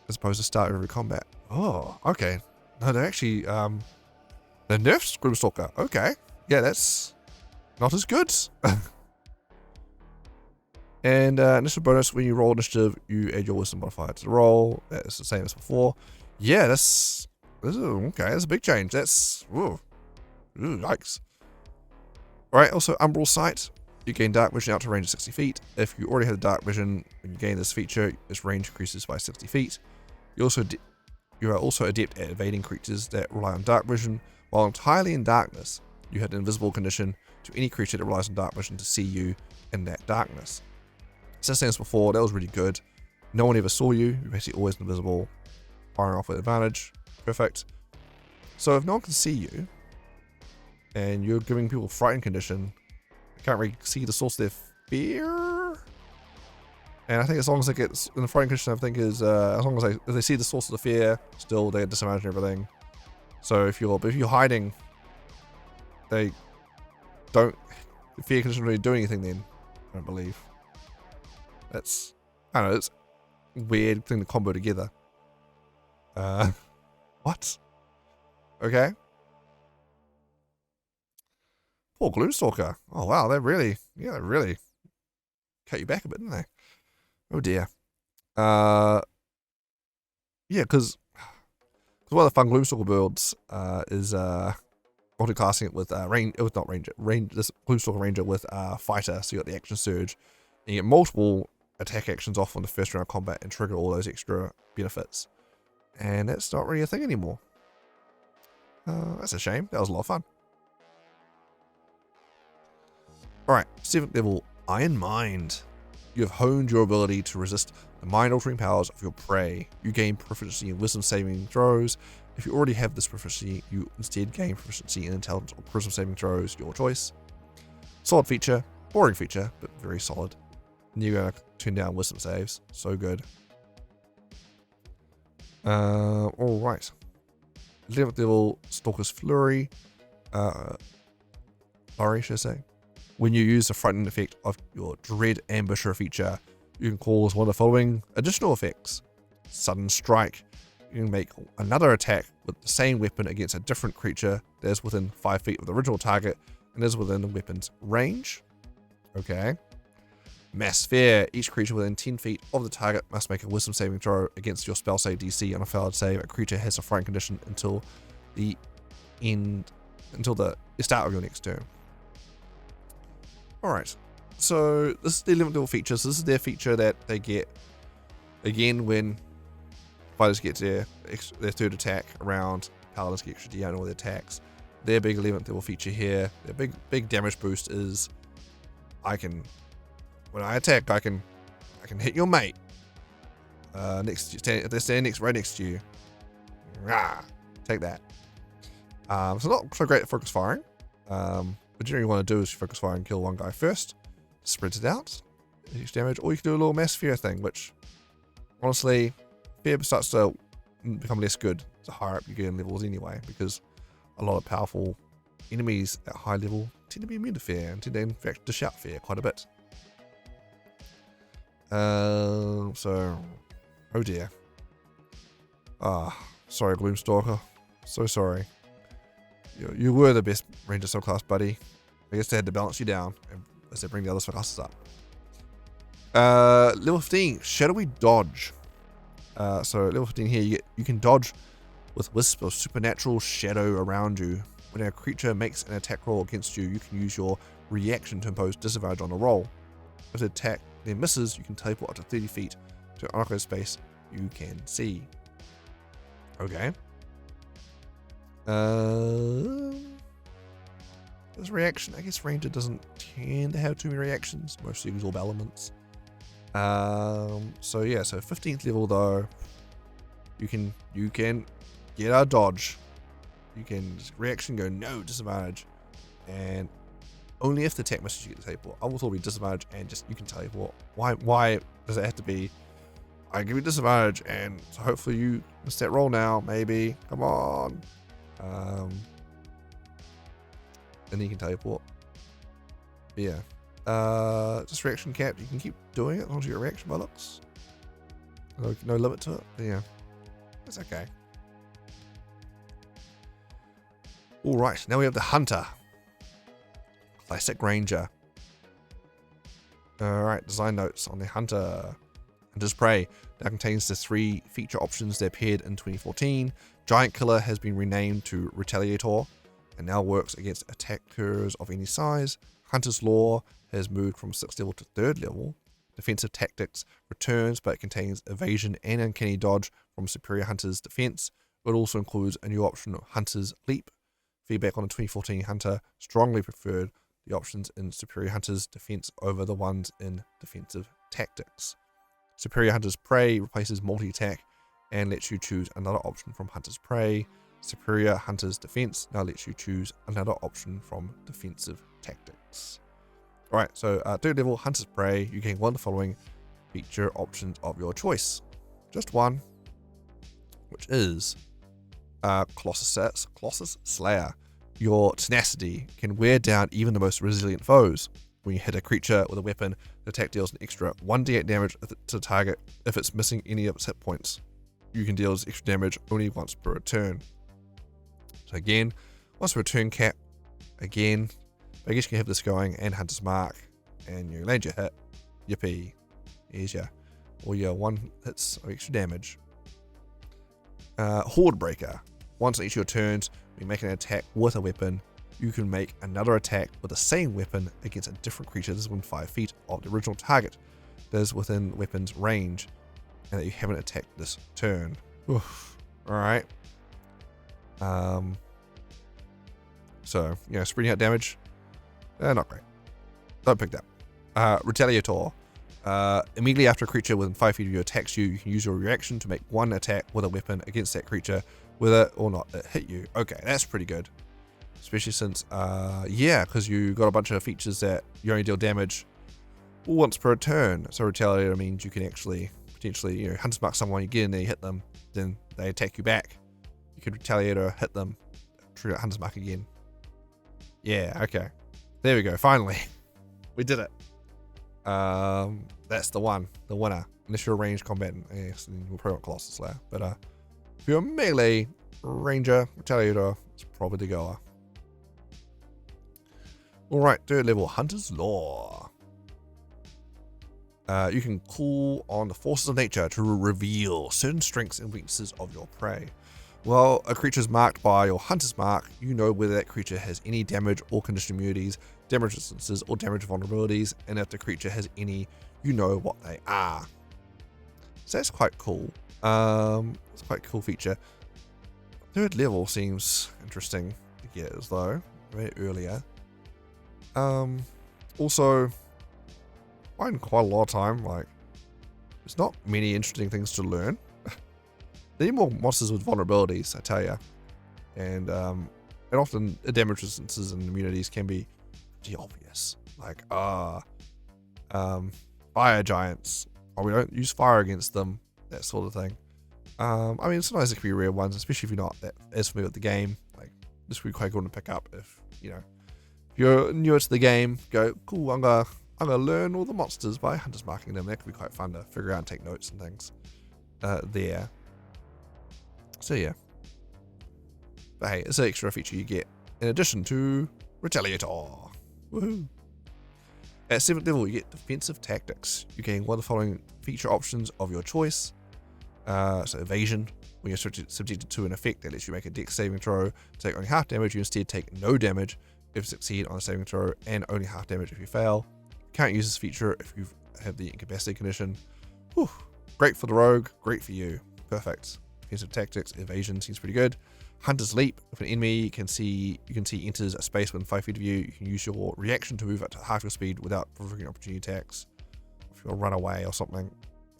as opposed to start every combat. Okay. No, they actually they nerfed Gloomstalker. Okay, yeah, that's not as good. And initial bonus, when you roll initiative, you add your wisdom modifier to the roll. That is the same as before. Yeah, this is okay. That's a big change. That's yikes. Alright, also Umbral Sight. You gain dark vision out to a range of 60 feet. If you already had dark vision, when you gain this feature, its range increases by 60 feet. You are also adept at evading creatures that rely on dark vision. While entirely in darkness, you had an invisible condition to any creature that relies on dark vision to see you in that darkness. Same as before, that was really good. No one ever saw you. You're basically always invisible, firing off with advantage. Perfect. So if no one can see you, and you're giving people a frightened condition, they can't really see the source of their fear. And I think as long as they get in the frightened condition, I think is as long as if they see the source of the fear, still they disadvantage everything. So if you're hiding, they don't. The fear condition really do anything. Then I don't believe. I don't know. It's a weird thing to combo together. What? Okay. Poor Gloomstalker. Oh wow, they really cut you back a bit, didn't they? Oh dear. Yeah, because one of the fun Gloomstalker builds is multi-classing it with this Gloomstalker Ranger with Fighter, so you got the action surge, and you get multiple attack actions off on the first round of combat and trigger all those extra benefits. And that's not really a thing anymore. That's a shame. That was a lot of fun. Alright, 7th level, Iron Mind. You have honed your ability to resist the mind-altering powers of your prey. You gain proficiency in wisdom saving throws. If you already have this proficiency, you instead gain proficiency in intelligence or wisdom saving throws, your choice. Solid feature, boring feature, but very solid. And you're going to turn down wisdom saves. So good. Alright. 11th level, Stalker's Flurry. Flurry, should I say. When you use the frightening effect of your Dread Ambusher feature, you can cause one of the following additional effects. Sudden Strike. You can make another attack with the same weapon against a different creature that is within 5 feet of the original target and is within the weapon's range. Okay. Mass Fear. Each creature within 10 feet of the target must make a wisdom saving throw against your spell save DC. On a failed save, a creature has a frightened condition until the start of your next turn. Alright, so this is the 11th level feature. So this is their feature that they get again when fighters get their third attack around. Paladins get extra D on all their attacks. Their big 11th level feature here, their big damage boost is when I attack, I can hit your mate. If they're standing right next to you. Rah, take that. So not so great at focus firing. What generally you want to do is focus fire and kill one guy first. Spreads it out. Huge damage. Or you can do a little mass fear thing, which honestly, fear starts to become less good the higher up you get in levels anyway, because a lot of powerful enemies at high level tend to be immune to fear and tend to in fact dish out fear quite a bit. So, oh dear. Sorry, Gloomstalker. So sorry. You were the best ranger subclass, buddy. I guess they had to balance you down as they bring the other subclasses up. Level 15, Shadowy Dodge. So level 15 here, you can dodge with wisp of supernatural shadow around you. When a creature makes an attack roll against you, you can use your reaction to impose disadvantage on a roll. If the attack then misses, you can teleport up to 30 feet to an unoccupied space you can see. Okay. This reaction, I guess Ranger doesn't tend to have too many reactions, mostly absorb elements. So yeah, so 15th level though, you can get our dodge. You can reaction go no disadvantage, and only if the attack misses you get the teleport. I will be disadvantage and just you can teleport. Why does it have to be? I give you disadvantage and so hopefully you miss that roll now. Maybe come on. And then you can teleport. But yeah. Just reaction cap. You can keep doing it as long as you get a reaction by looks. No limit to it. But yeah. That's okay. Alright, now we have the Hunter. Classic Ranger. Alright, design notes on the Hunter. Hunter's Prey. Now contains the 3 feature options that appeared in 2014. Giant Killer has been renamed to Retaliator and now works against attackers of any size. Hunter's Law has moved from 6th level to 3rd level. Defensive Tactics returns but contains evasion and uncanny dodge from Superior Hunter's defense. It also includes a new option of Hunter's Leap. Feedback on the 2014 Hunter strongly preferred the options in Superior Hunter's defense over the ones in Defensive Tactics. Superior Hunter's Prey replaces multi-attack and lets you choose another option from Hunter's Prey. Superior Hunter's Defense now lets you choose another option from Defensive Tactics. Alright, so 3rd level Hunter's Prey, you gain one of the following feature options of your choice. Just one, which is Colossus Slayer. Your tenacity can wear down even the most resilient foes. When you hit a creature with a weapon, the attack deals an extra 1d8 damage to the target if it's missing any of its hit points. You can deal this extra damage only once per turn. So again, once per turn cap, again, I guess you can have this going and Hunter's Mark, and you land your hit. Yippee. Here's all your 1 hits of extra damage. Horde Breaker. Once on each of your turns, when you make an attack with a weapon, you can make another attack with the same weapon against a different creature that is within 5 feet of the original target that is within weapon's range and that you haven't attacked this turn. Oof. Alright. So, spreading out damage. Not great. Don't pick that. Retaliator. Immediately after a creature within 5 feet of you attacks you, you can use your reaction to make one attack with a weapon against that creature, whether or not it hit you. Okay, that's pretty good. Especially since, because you got a bunch of features that you only deal damage once per turn. So Retaliator means you can actually, potentially, Hunter's Mark someone, you get in there, you hit them, then they attack you back. You could Retaliator, hit them, trigger Hunter's Mark again. Yeah, okay. There we go, finally. We did it. That's the winner. Unless you're a ranged combatant, yes, then we'll probably want Colossus Slayer. But if you're a melee ranger, retaliator, it's probably the goer. Alright, third level, Hunter's Law. You can call on the forces of nature to reveal certain strengths and weaknesses of your prey. While a creature is marked by your Hunter's Mark, you know whether that creature has any damage or condition immunities, damage resistances, or damage vulnerabilities, and if the creature has any, you know what they are. So that's quite cool. It's quite a cool feature. Third level seems interesting to get as though, a bit earlier. Also, I find quite a lot of time, like, there's not many interesting things to learn. There need more monsters with vulnerabilities, I tell you. And often the damage resistances and immunities can be pretty obvious. Like, fire giants. Oh, we don't use fire against them, that sort of thing. I mean, sometimes it can be rare ones, especially if you're not that as familiar with the game. Like, this would be quite good to pick up if, you know, if you're newer to the game, go, cool, I'm gonna learn all the monsters by Hunter's Marking them. That could be quite fun to figure out and take notes and things there. So yeah. But hey, it's an extra feature you get in addition to Retaliator. Woohoo! At 7th level, you get Defensive Tactics. You gain one of the following feature options of your choice. So Evasion. When you're subjected to an effect that lets you make a dex saving throw, take only half damage, you instead take no damage if you succeed on a saving throw, and only half damage if you fail. Can't use this feature if you have the incapacity condition. Whew. Great for the rogue, great for you. Perfect. Defensive Tactics, Evasion seems pretty good. Hunter's Leap. If an enemy you can see enters a space within 5 feet of you, you can use your reaction to move up to half your speed without provoking opportunity attacks. If you'll run away or something.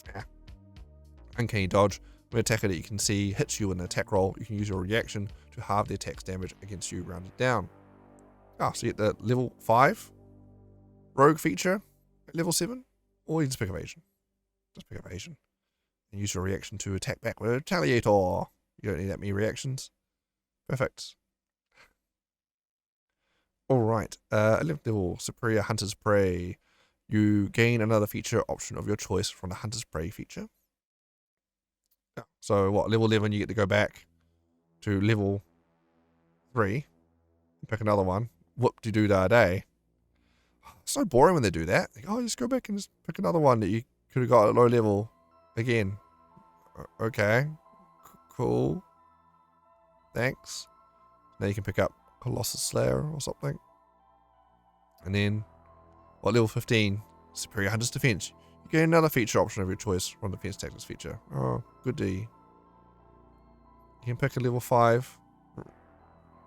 Yeah. Uncanny Dodge. When an attacker that you can see hits you in an attack roll, you can use your reaction to halve the attack's damage against you rounded down. So you get the level 5 rogue feature at level 7, or you just pick Evasion. Just pick Evasion. And use your reaction to attack back with Retaliator. You don't need that many reactions. Perfect. Alright, 11th level, Superior Hunter's Prey. You gain another feature option of your choice from the Hunter's Prey feature. So what, level 11 you get to go back to level 3, pick another one. Whoop-de-doo-da-day. So boring when they do that. Like, oh, just go back and just pick another one that you could have got at low level again. Okay, cool. Thanks. Now you can pick up Colossus Slayer or something. And then, what, level 15, Superior Hunter's Defense. You get another feature option of your choice from the Defense Tactics feature. Oh, good D. You can pick a level 5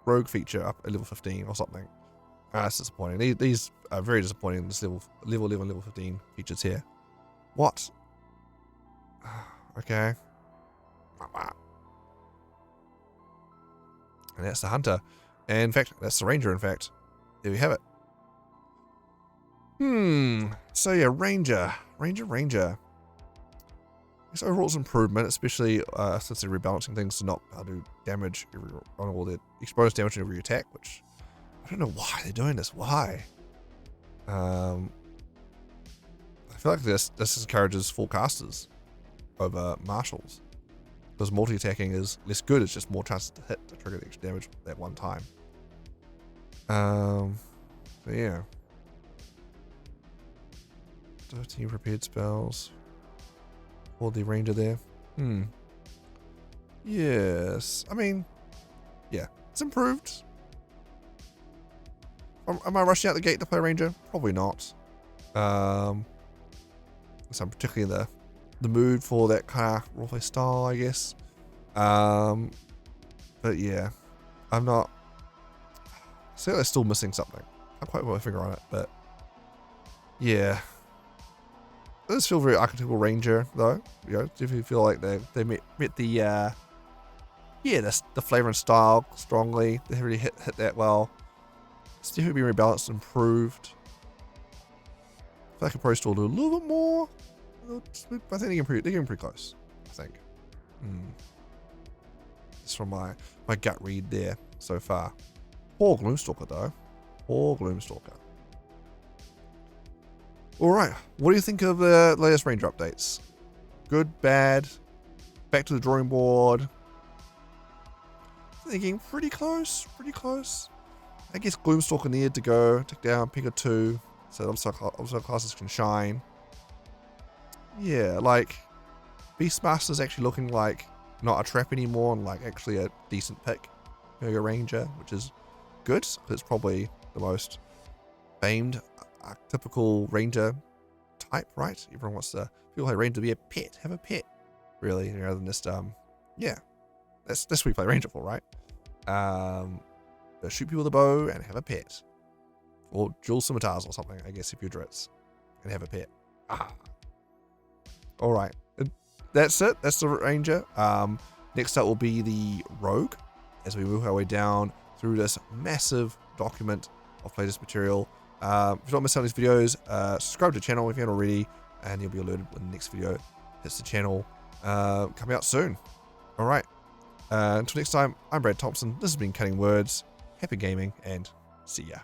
rogue feature up at level 15 or something. That's disappointing. These are very disappointing, this level 11, level 15 features here. What? Okay. And that's the Hunter. And in fact, that's the Ranger, in fact. There we have it. So yeah, Ranger. This overall is improvement, especially since they're rebalancing things to not do damage on all the exposed damage in every attack, which I don't know why they're doing this. Why? I feel like this encourages full casters over marshals, because multi-attacking is less good. It's just more chances to hit to trigger the extra damage at one time. So yeah, 13 prepared spells for the Ranger there. Yes, I mean, yeah, it's improved. Am I rushing out the gate to play Ranger? Probably not. So I'm particularly in the mood for that kind of roleplay style, I guess. But yeah, I'm not. I feel like I'm still missing something. I can't quite put my finger on it, but yeah, it does feel very archetypal Ranger though. You know, definitely feel like they met the the flavor and style strongly. They really hit that well. It's definitely been rebalanced, improved. I feel like I could probably still do a little bit more. I think they're getting pretty close, I think. It's from my gut read there so far. Poor Gloomstalker though. Poor Gloomstalker. Alright, what do you think of the latest Ranger updates? Good, bad, back to the drawing board? Thinking pretty close, pretty close. I guess Gloomstalker needed to go, take down pick a 2, so obstacle classes can shine. Yeah, like, Beastmaster's actually looking like not a trap anymore and like actually a decent pick. Mega Ranger, which is good, because it's probably the most famed typical Ranger type, right? Everyone wants to feel like Ranger to be a pet, have a pet, really, rather than just yeah. That's what we play Ranger for, right? Shoot people with a bow and have a pet, or dual scimitars or something. I guess if you're Druids and have a pet. All right, that's it. That's the Ranger. Next up will be the Rogue, as we move our way down through this massive document of playtest material. If you don't miss out on these videos, subscribe to the channel if you haven't already, and you'll be alerted when the next video hits the channel. Coming out soon. All right. Until next time, I'm Brad Thompson. This has been Cutting Words. Happy gaming, and see ya.